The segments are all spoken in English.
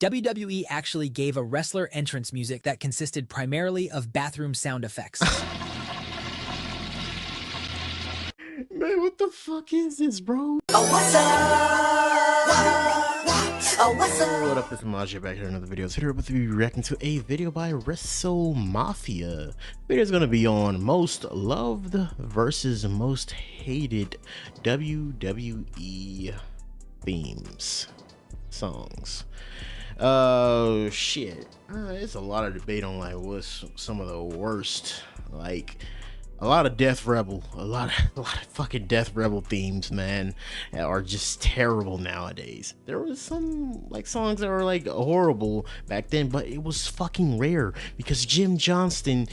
WWE actually gave a wrestler entrance music that consisted primarily of bathroom sound effects. Man, what the fuck is this, bro? Oh, what's up? Oh, what's up? What up, it's Majid back here in another video. Today we're about to be reacting to a video by Wrestle Mafia. The video is going to be on most loved versus most hated WWE themes, songs. Oh shit, it's a lot of debate on like what's some of the worst, like a lot of Death Rebel, a lot of fucking Death Rebel themes, man, are just terrible nowadays. There was some like songs that were like horrible back then, but it was fucking rare because Jim Johnston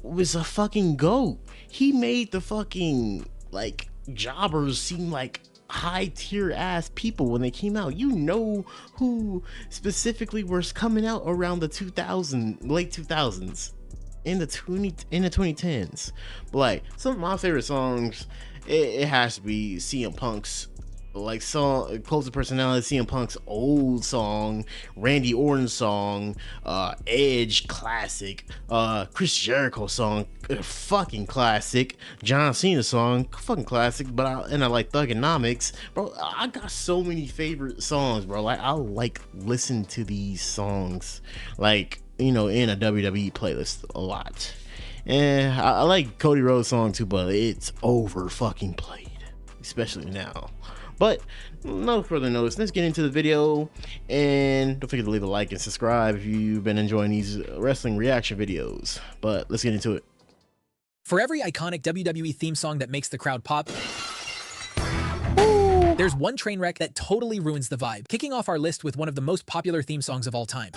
was a fucking GOAT. He made the fucking like jobbers seem like high tier ass people when they came out. You know who specifically was coming out around the late 2000s. In the 2010s, but like some of my favorite songs, it has to be CM Punk's like song, Close to Personality, CM Punk's old song, Randy Orton song, Edge classic, Chris Jericho song, fucking classic, John Cena song, fucking classic. But I like Thugonomics, bro. I got so many favorite songs, bro. Like I like listen to these songs, like, you know, in a WWE playlist a lot. And I like Cody Rhodes song too, but it's over fucking played, especially now. But no further notice, let's get into the video, and don't forget to leave a like and subscribe if you've been enjoying these wrestling reaction videos. But let's get into it. For every iconic WWE theme song that makes the crowd pop, there's one train wreck that totally ruins the vibe. Kicking off our list with one of the most popular theme songs of all time.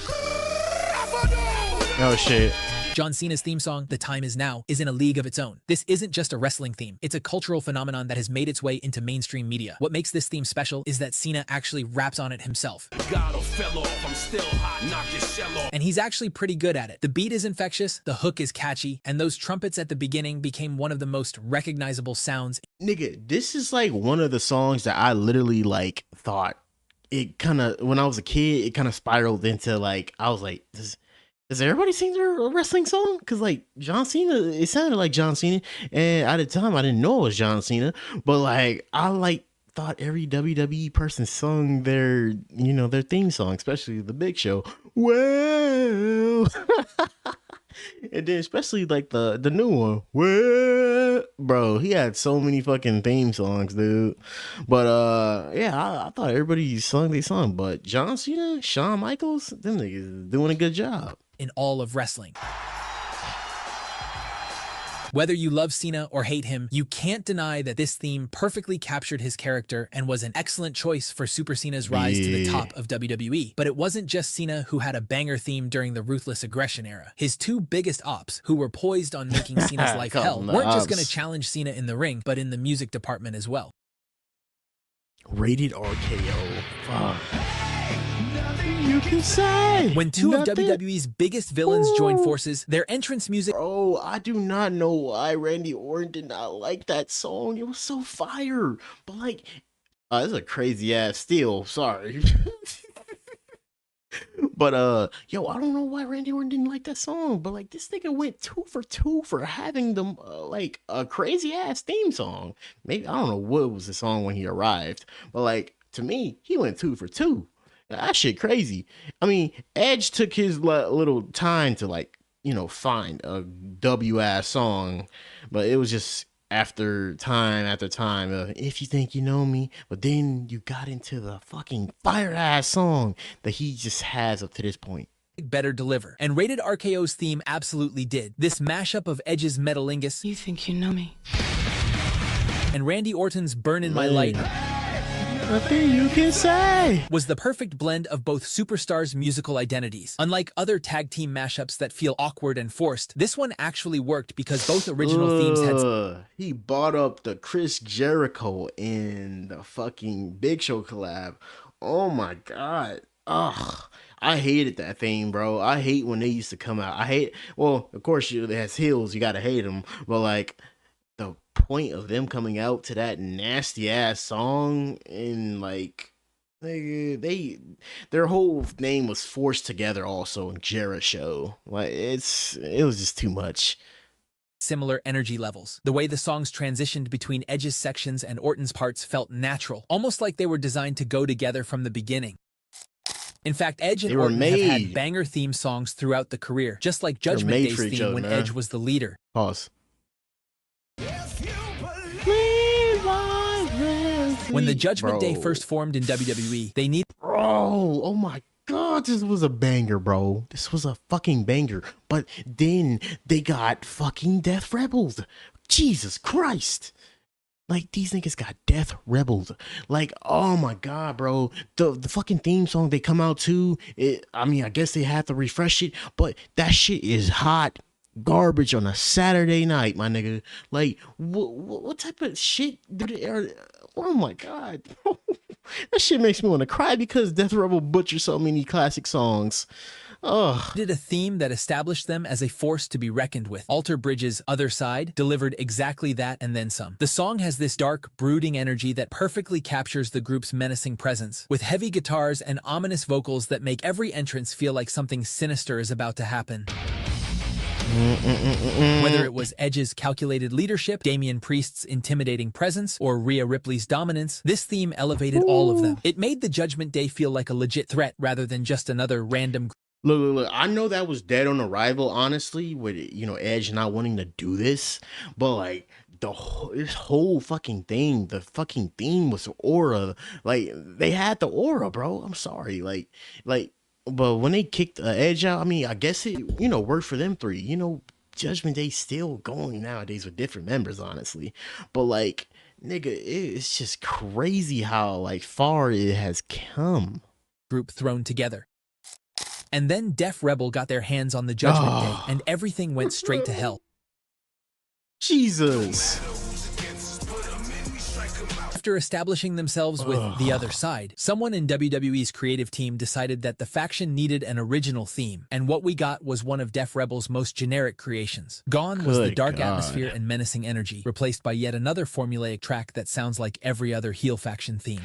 Oh shit. John Cena's theme song, The Time Is Now, is in a league of its own. This isn't just a wrestling theme. It's a cultural phenomenon that has made its way into mainstream media. What makes this theme special is that Cena actually raps on it himself. And he's actually pretty good at it. The beat is infectious, the hook is catchy, and those trumpets at the beginning became one of the most recognizable sounds. Nigga, this is like one of the songs that I literally like thought it kind of, when I was a kid, it kind of spiraled into like, I was like, does everybody sing their wrestling song? Because like John Cena, it sounded like John Cena, and at the time I didn't know it was John Cena, but like I like thought every WWE person sung their, you know, their theme song, especially the Big Show. Well, and then especially like the new one. Well, bro, he had so many fucking theme songs, dude. But yeah, I thought everybody sung their song, but John Cena, Shawn Michaels, them niggas doing a good job in all of wrestling. Whether you love Cena or hate him, you can't deny that this theme perfectly captured his character and was an excellent choice for Super Cena's rise to the top of WWE. But it wasn't just Cena who had a banger theme during the Ruthless Aggression Era. His two biggest ops, who were poised on making Cena's life hell, weren't just going to challenge Cena in the ring, but in the music department as well. Rated RKO. Fuck. You can say when two of WWE's biggest villains join forces, their entrance music. Oh, I do not know why Randy Orton did not like that song. It was so fire, but like, this is a crazy ass steal. Sorry, but yo, I don't know why Randy Orton didn't like that song. But like, this nigga went 2 for 2 for having them like a crazy ass theme song. Maybe I don't know what was the song when he arrived, but like to me, he went 2 for 2. That shit crazy. I mean, Edge took his little time to like, you know, find a W ass song, but it was just after time, if you think you know me, but then you got into the fucking fire ass song that he just has up to this point. Better deliver. And Rated RKO's theme absolutely did. This mashup of Edge's Metalingus, You think you know me, and Randy Orton's Burn in My Light, Nothing you can say, was the perfect blend of both superstars' musical identities. Unlike other tag team mashups that feel awkward and forced, this one actually worked because both original themes had... He bought up the Chris Jericho and the fucking Big Show collab. Oh my god. Ugh. I hated that thing, bro. I hate when they used to come out. I hate, well, of course, it has heels, you gotta hate them, but like, the point of them coming out to that nasty ass song and like Their whole name was forced together also in Jericho. Like it was just too much. Similar energy levels. The way the songs transitioned between Edge's sections and Orton's parts felt natural, almost like they were designed to go together from the beginning. In fact, Edge and They were Orton have had made. banger theme songs throughout the career, just like They were Judgment made Day's for each theme other, when man. Edge was the leader. Pause. When the Judgment Day Bro. first formed in WWE, they needed Bro, oh my god, this was a banger, bro. This was a fucking banger. But then they got fucking Death Rebels. Jesus Christ. Like, these niggas got Death Rebels. Like, oh my god, bro. The fucking theme song they come out to, I mean, I guess they have to refresh it, but that shit is hot garbage on a Saturday night, my nigga. Like, what type of shit oh my god. That shit makes me want to cry because Death Rebel butchered so many classic songs. Ugh. a theme that established them as a force to be reckoned with. Alter Bridge's Other Side delivered exactly that and then some. The song has this dark, brooding energy that perfectly captures the group's menacing presence, with heavy guitars and ominous vocals that make every entrance feel like something sinister is about to happen. Whether it was Edge's calculated leadership, Damian Priest's intimidating presence, or Rhea Ripley's dominance, this theme elevated all of them. It made the Judgment Day feel like a legit threat rather than just another random Look. I know that was dead on arrival, honestly, with, Edge not wanting to do this, but like this whole fucking thing, the fucking theme was aura. Like, they had the aura, bro. I'm sorry, like. But when they kicked Edge out, I mean, I guess it, worked for them three. Judgment Day still going nowadays with different members, honestly. But like, nigga, it's just crazy how like far it has come. group thrown together. And then Def Rebel got their hands on the Judgment Day, and everything went straight to hell. Jesus. After establishing themselves with The Other Side, someone in WWE's creative team decided that the faction needed an original theme, and what we got was one of Def Rebel's most generic creations. Gone was the dark atmosphere and menacing energy, replaced by yet another formulaic track that sounds like every other heel faction theme.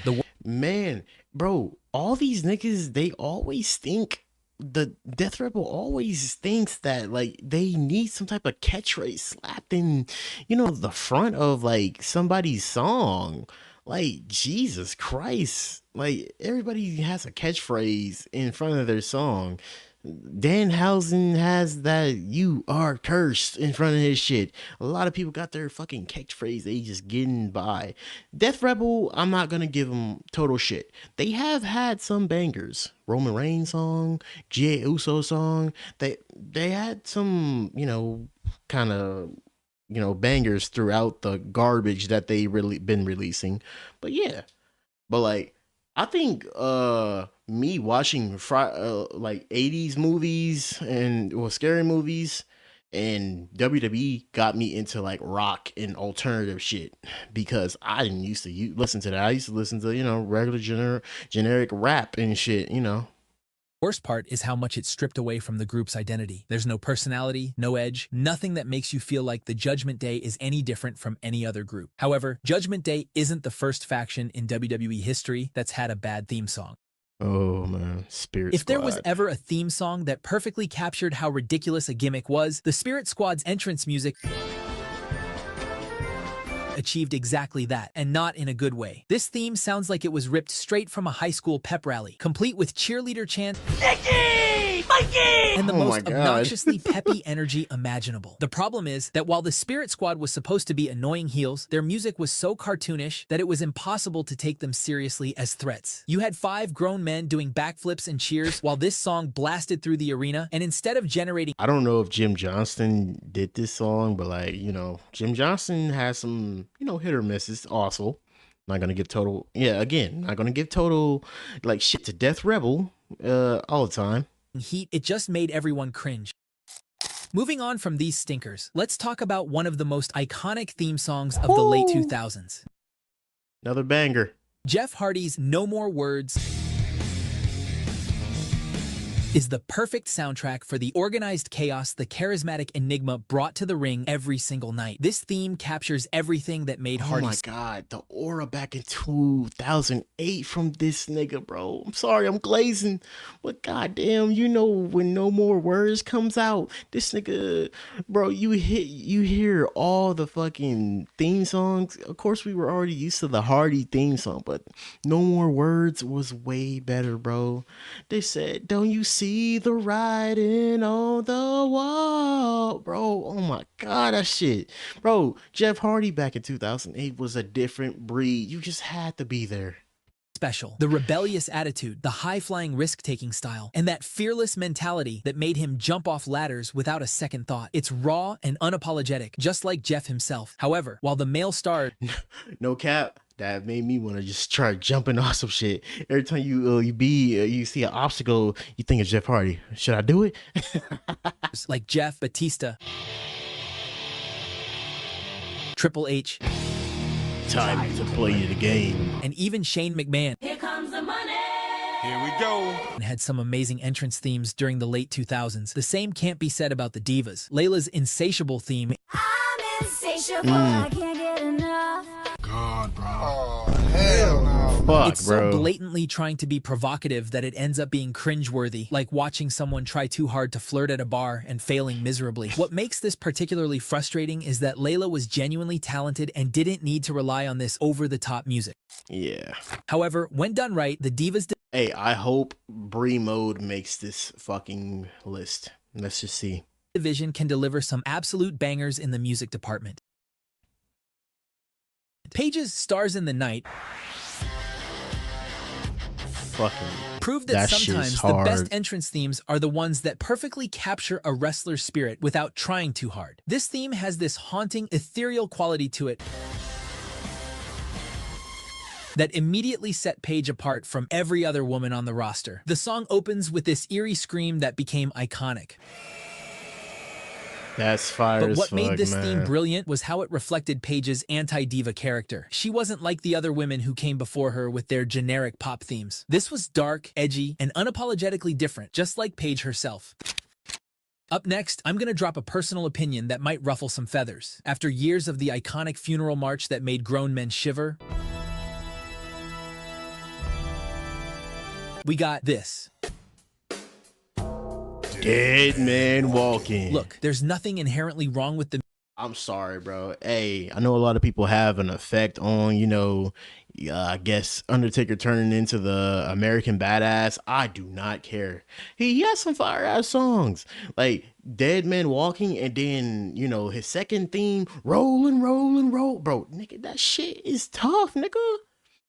Man, bro, all these niggas, they always think, the Death Rebel always thinks that like they need some type of catchphrase slapped in, the front of like somebody's song. Like, Jesus Christ. Like, everybody has a catchphrase in front of their song. Danhausen has that "you are cursed" in front of his shit. A lot of people got their fucking catchphrase, they just getting by. Death Rebel, I'm not gonna give them total shit. They have had some bangers. Roman Reigns song, Jey Uso song. They had some, kind of, bangers throughout the garbage that they really been releasing. But yeah. But like, I think me watching like 80s movies and scary movies and WWE got me into like rock and alternative shit, because I didn't used to listen to that. I used to listen to, regular generic rap and shit. Worst part is how much it stripped away from the group's identity. There's no personality, no edge, nothing that makes you feel like the Judgment Day is any different from any other group. However, Judgment Day isn't the first faction in WWE history that's had a bad theme song. Oh man, Spirit Squad. If there was ever a theme song that perfectly captured how ridiculous a gimmick was, the Spirit Squad's entrance music achieved exactly that, and not in a good way. This theme sounds like it was ripped straight from a high school pep rally, complete with cheerleader chants, Nikki! Mikey! And the most obnoxiously peppy energy imaginable. The problem is that while the Spirit Squad was supposed to be annoying heels, their music was so cartoonish that it was impossible to take them seriously as threats. You had 5 grown men doing backflips and cheers while this song blasted through the arena, and instead of generating... I don't know if Jim Johnston did this song, but like, Jim Johnston has some, hit or misses also. Not gonna give total, not gonna give total like shit to Death Rebel all the time. Heat, it just made everyone cringe. Moving on from these stinkers, let's talk about one of the most iconic theme songs of the late 2000s. Another banger. Jeff Hardy's No More Words is the perfect soundtrack for the organized chaos the charismatic Enigma brought to the ring every single night. This theme captures everything that made Hardy. Oh my god, the aura back in 2008 from this nigga, bro. I'm sorry, I'm glazing, but goddamn, you know when No More Words comes out, this nigga, bro, you hear all the fucking theme songs. Of course, we were already used to the Hardy theme song, but No More Words was way better, bro. They said, "Don't you see the writing on the wall?" Bro, oh my god, that shit. Bro, Jeff Hardy back in 2008 was a different breed. You just had to be there. Special. The rebellious attitude, the high-flying risk-taking style, and that fearless mentality that made him jump off ladders without a second thought. It's raw and unapologetic, just like Jeff himself. However, while the male star... No cap. That made me want to just try jumping off some shit. Every time you see an obstacle, you think of Jeff Hardy. Should I do it? like Jeff, Batista, Triple H, Time to play the game. and even Shane McMahon. Here comes the money. Here we go. And had some amazing entrance themes during the late 2000s. The same can't be said about the Divas. Layla's Insatiable theme I'm insatiable. I can't get enough. God, bro. Oh, hell no. Fuck, it's bro. so blatantly trying to be provocative that it ends up being cringeworthy, like watching someone try too hard to flirt at a bar and failing miserably. What makes this particularly frustrating is that Layla was genuinely talented and didn't need to rely on this over-the-top music. Yeah. However, when done right, the Divas Hey, I hope Brie Mode makes this fucking list. Let's just see. division can deliver some absolute bangers in the music department. Paige's Stars in the Night Fucking proved that that shit's sometimes the hard. best entrance themes are the ones that perfectly capture a wrestler's spirit without trying too hard. This theme has this haunting, ethereal quality to it that immediately set Paige apart from every other woman on the roster. The song opens with this eerie scream that became iconic. That's fire But as what fuck, made this man. theme brilliant was how it reflected Paige's anti-diva character. She wasn't like the other women who came before her with their generic pop themes. This was dark, edgy, and unapologetically different, just like Paige herself. Up next, I'm gonna drop a personal opinion that might ruffle some feathers. After years of the iconic funeral march that made grown men shiver, we got this. Dead Man Walking. Look, there's nothing inherently wrong with the I'm sorry, bro. Hey, I know a lot of people have an effect on, I guess Undertaker turning into the American Badass. I do not care. He has some fire ass songs like Dead Man Walking, and then his second theme, Rollin', Rollin', Roll. Bro, nigga, that shit is tough, nigga.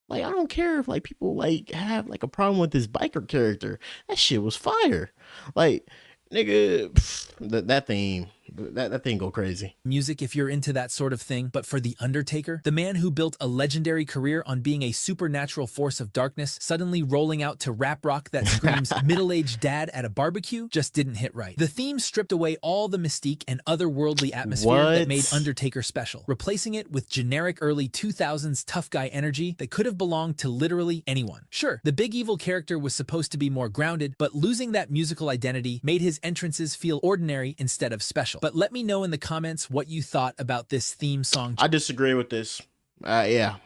Like, I don't care if people have a problem with this biker character. That shit was fire. Like, nigga, that theme. That thing go crazy. music if you're into that sort of thing, but for The Undertaker, the man who built a legendary career on being a supernatural force of darkness, suddenly rolling out to rap rock that screams middle-aged dad at a barbecue just didn't hit right. The theme stripped away all the mystique and otherworldly atmosphere that made Undertaker special, replacing it with generic early 2000s tough guy energy that could have belonged to literally anyone. Sure, the big evil character was supposed to be more grounded, but losing that musical identity made his entrances feel ordinary instead of special. But let me know in the comments what you thought about this theme song. I disagree with this. I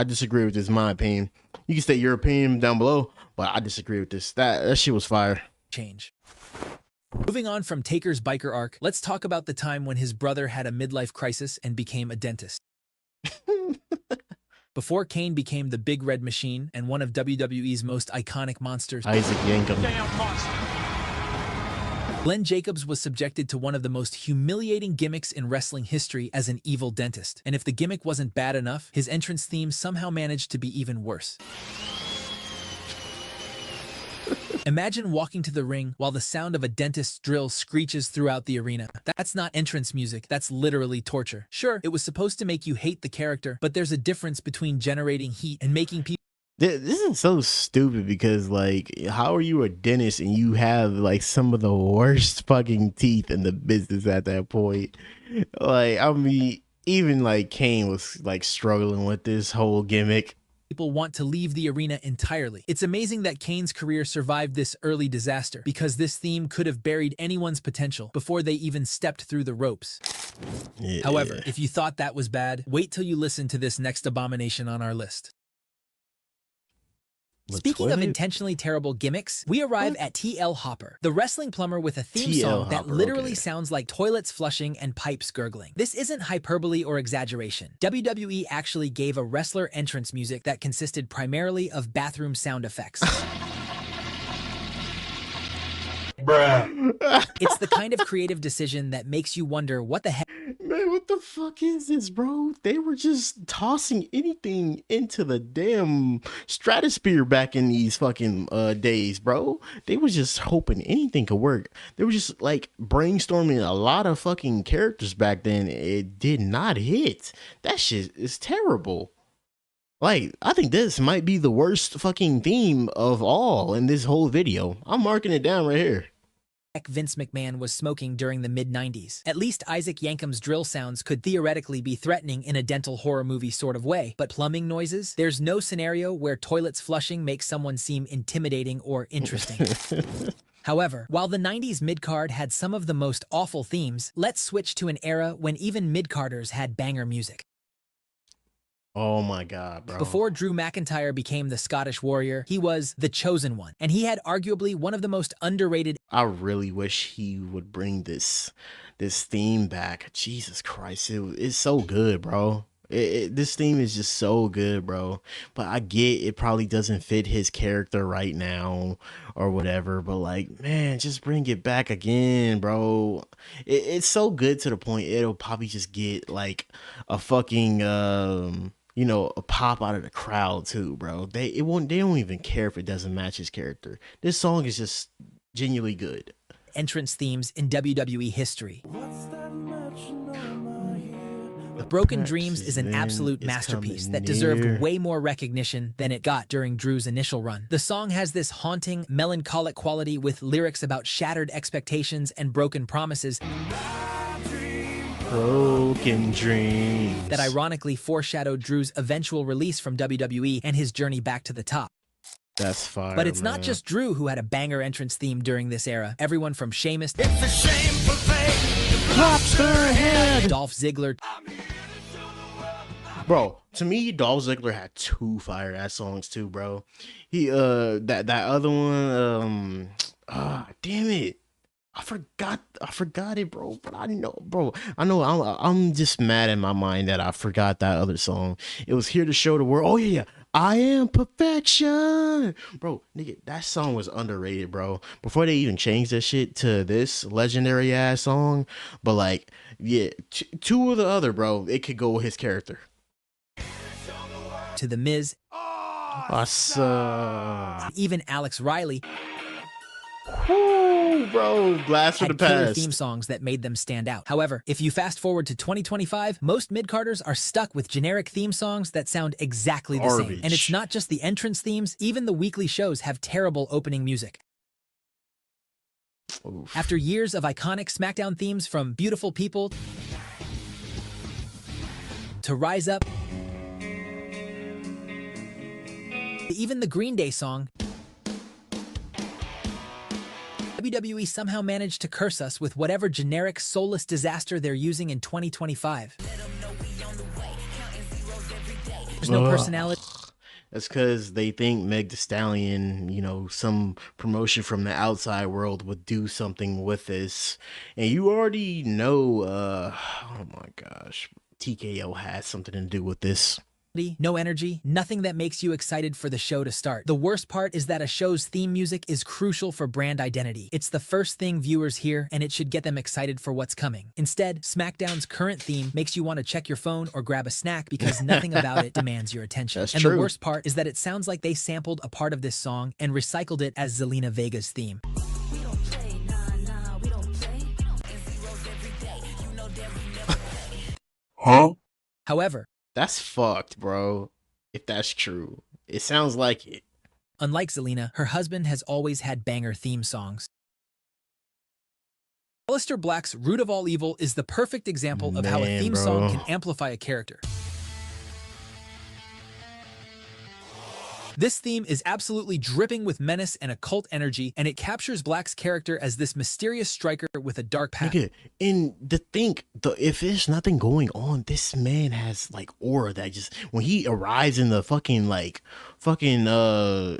disagree with this, in my opinion. You can state your opinion down below, but I disagree with this. That shit was fire. Change. Moving on from Taker's biker arc, let's talk about the time when his brother had a midlife crisis and became a dentist. Before Kane became the Big Red Machine and one of WWE's most iconic monsters, Isaac Yankum. Glenn Jacobs was subjected to one of the most humiliating gimmicks in wrestling history as an evil dentist. And if the gimmick wasn't bad enough, his entrance theme somehow managed to be even worse. Imagine walking to the ring while the sound of a dentist's drill screeches throughout the arena. That's not entrance music, that's literally torture. Sure, it was supposed to make you hate the character, but there's a difference between generating heat and making people This is so stupid because, how are you a dentist and you have, some of the worst fucking teeth in the business at that point? Even, Kane was, struggling with this whole gimmick. people want to leave the arena entirely. It's amazing that Kane's career survived this early disaster, because this theme could have buried anyone's potential before they even stepped through the ropes. Yeah. However, if you thought that was bad, wait till you listen to this next abomination on our list. Speaking of intentionally terrible gimmicks, we arrive at TL Hopper, the wrestling plumber with a theme song that literally sounds like toilets flushing and pipes gurgling. This isn't hyperbole or exaggeration. WWE actually gave a wrestler entrance music that consisted primarily of bathroom sound effects. Bruh. It's the kind of creative decision that makes you wonder what the heck. Man, what the fuck is this, bro? They were just tossing anything into the damn stratosphere back in these fucking days, bro. They was just hoping anything could work. They were just like brainstorming a lot of fucking characters back then. It did not hit. That shit is terrible. Like, I think this might be the worst fucking theme of all in this whole video. I'm marking it down right here. Vince McMahon was smoking during the mid-90s. At least Isaac Yankum's drill sounds could theoretically be threatening in a dental horror movie sort of way, but plumbing noises? There's no scenario where toilets flushing makes someone seem intimidating or interesting. However, while the 90s mid-card had some of the most awful themes, let's switch to an era when even mid-carders had banger music. Oh my God, bro. Before Drew McIntyre became the Scottish Warrior, he was the Chosen One, and he had arguably one of the most underrated. I really wish he would bring this theme back. Jesus Christ, it's so good, bro. This theme is just so good, bro. But I get it probably doesn't fit his character right now or whatever. But like, man, just bring it back again, bro. It's so good to the point it'll probably just get like a fucking you know, a pop out of the crowd too, bro. They don't even care if it doesn't match his character. This song is just genuinely good. Entrance themes in WWE history. Broken Dreams is an absolute masterpiece that deserved way more recognition than it got during Drew's initial run. The song has this haunting, melancholic quality with lyrics about shattered expectations and broken promises. Broken Dreams. That ironically foreshadowed Drew's eventual release from WWE and his journey back to the top. That's fire. But it's not just Drew who had a banger entrance theme during this era. Everyone from Sheamus, It's a shameful thing. Lobster Head, Dolph Ziggler, bro. To me, Dolph Ziggler had two fire ass songs too, bro. He that other one, damn it. I forgot it, bro. But I know, bro. I'm just mad in my mind that I forgot that other song. It was Here to Show the World. Oh yeah, I Am Perfection, bro. Nigga, that song was underrated, bro. Before they even changed that shit to this legendary ass song, but like, yeah, two of the other, bro. It could go with his character. to The Miz, Awesome. even Alex Riley. Woo, bro, blast from the Had killer past. theme songs that made them stand out. However, if you fast forward to 2025, most mid-carders are stuck with generic theme songs that sound exactly the same. And it's not just the entrance themes, even the weekly shows have terrible opening music. Oof. After years of iconic SmackDown themes from Beautiful People to Rise Up, even the Green Day song, WWE somehow managed to curse us with whatever generic, soulless disaster they're using in 2025. There's no personality. That's because they think Meg Thee Stallion, you know, some promotion from the outside world would do something with this. And you already know, oh my gosh, TKO has something to do with this. No energy, nothing that makes you excited for the show to start. The worst part is that a show's theme music is crucial for brand identity. It's the first thing viewers hear, and it should get them excited for what's coming. Instead, SmackDown's current theme makes you want to check your phone or grab a snack because nothing about it demands your attention. That's and true. The worst part is that it sounds like they sampled a part of this song and recycled it as Zelina Vega's theme. Huh? However, That's fucked, bro. If that's true. It sounds like it. unlike Zelina, her husband has always had banger theme songs. Aleister Black's Root of All Evil is the perfect example of how a Man, theme bro. song can amplify a character. This theme is absolutely dripping with menace and occult energy, and it captures Black's character as this mysterious striker with a dark past. Nigga, and if there's nothing going on, this man has like aura that just when he arrives in the fucking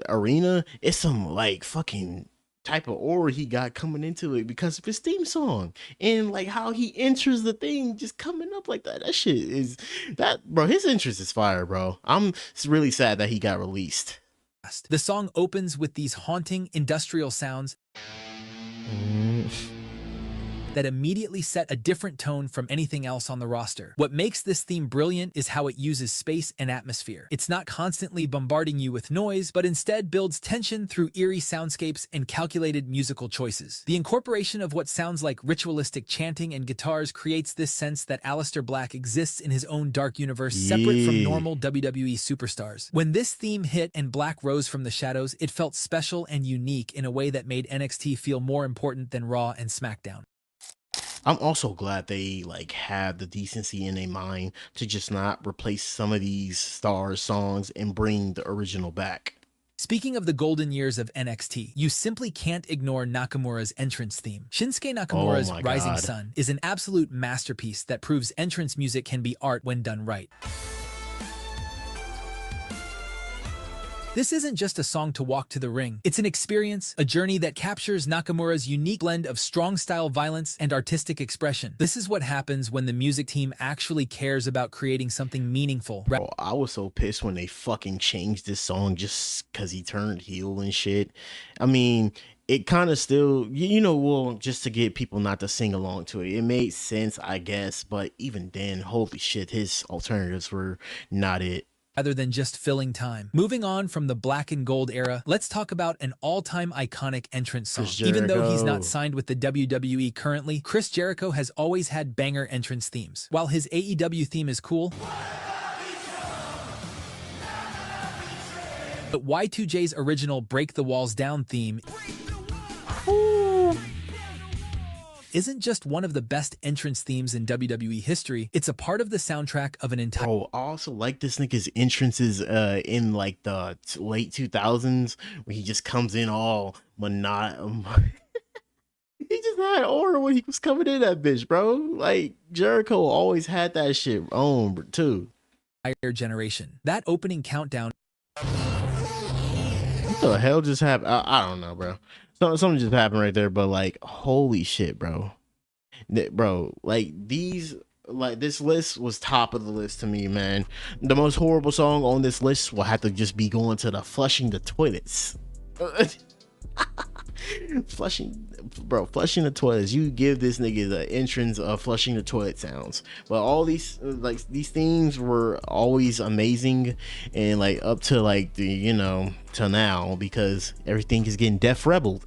arena, it's some like fucking type of aura he got coming into it because of his theme song and like how he enters the thing just coming up like that. That shit is that, bro. His interest is fire, bro. I'm really sad that he got released. The song opens with these haunting industrial sounds that immediately set a different tone from anything else on the roster. What makes this theme brilliant is how it uses space and atmosphere. It's not constantly bombarding you with noise, but instead builds tension through eerie soundscapes and calculated musical choices. The incorporation of what sounds like ritualistic chanting and guitars creates this sense that Aleister Black exists in his own dark universe, separate from normal WWE superstars. When this theme hit and Black rose from the shadows, it felt special and unique in a way that made NXT feel more important than Raw and SmackDown. I'm also glad they like have the decency in their mind to just not replace some of these stars songs and bring the original back. Speaking of the golden years of NXT, you simply can't ignore Nakamura's entrance theme. Shinsuke Nakamura's Rising Sun is an absolute masterpiece that proves entrance music can be art when done right. This isn't just a song to walk to the ring. It's an experience, a journey that captures Nakamura's unique blend of strong style violence and artistic expression. This is what happens when the music team actually cares about creating something meaningful. Bro, I was so pissed when they fucking changed this song just because he turned heel and shit. I mean, it kind of still, well, just to get people not to sing along to it. It made sense, I guess, but even then, holy shit, his alternatives were not it. Rather than just filling time. Moving on from the black and gold era, let's talk about an all-time iconic entrance song. Even though he's not signed with the WWE currently, Chris Jericho has always had banger entrance themes. While his AEW theme is cool, but Y2J's original Break the Walls Down theme isn't just one of the best entrance themes in WWE history, it's a part of the soundtrack of an entire— Bro, I also like this nigga's entrances in like the late 2000s where he just comes in all monotone. He just had aura when he was coming in that bitch, bro. Like, Jericho always had that shit on, too. Generation. That opening countdown— What the hell just happened? I don't know, bro. Something just happened right there, but like, holy shit, bro. Bro, like this list was top of the list to me, man. The most horrible song on this list will have to just be going to the Flushing the Toilets. Flushing the toilets. You give this nigga the entrance of Flushing the Toilet sounds. But all these these themes were always amazing, and like up to like the till now, because everything is getting Def Rebel.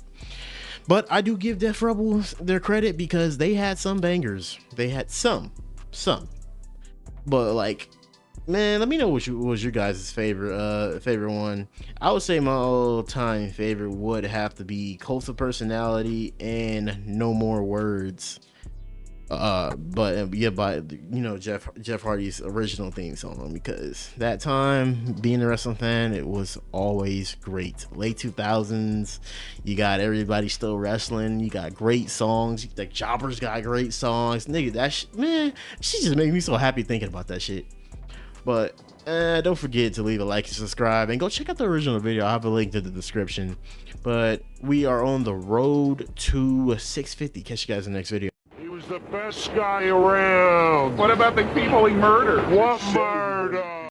But I do give Def Rebels their credit because they had some bangers. They had some. But like, man, let me know what was your guys' favorite one. I would say my all-time favorite would have to be Cult of Personality and No More Words. But Jeff Hardy's original theme song, because that time, being a wrestling fan, it was always great. Late 2000s, you got everybody still wrestling. You got great songs. The Jobbers got great songs. Nigga, man, she just made me so happy thinking about that shit. But don't forget to leave a like and subscribe, and go check out the original video. I'll have a link to the description. But we are on the road to 650. Catch you guys in the next video. He was the best guy around. What about the people he murdered? What murder?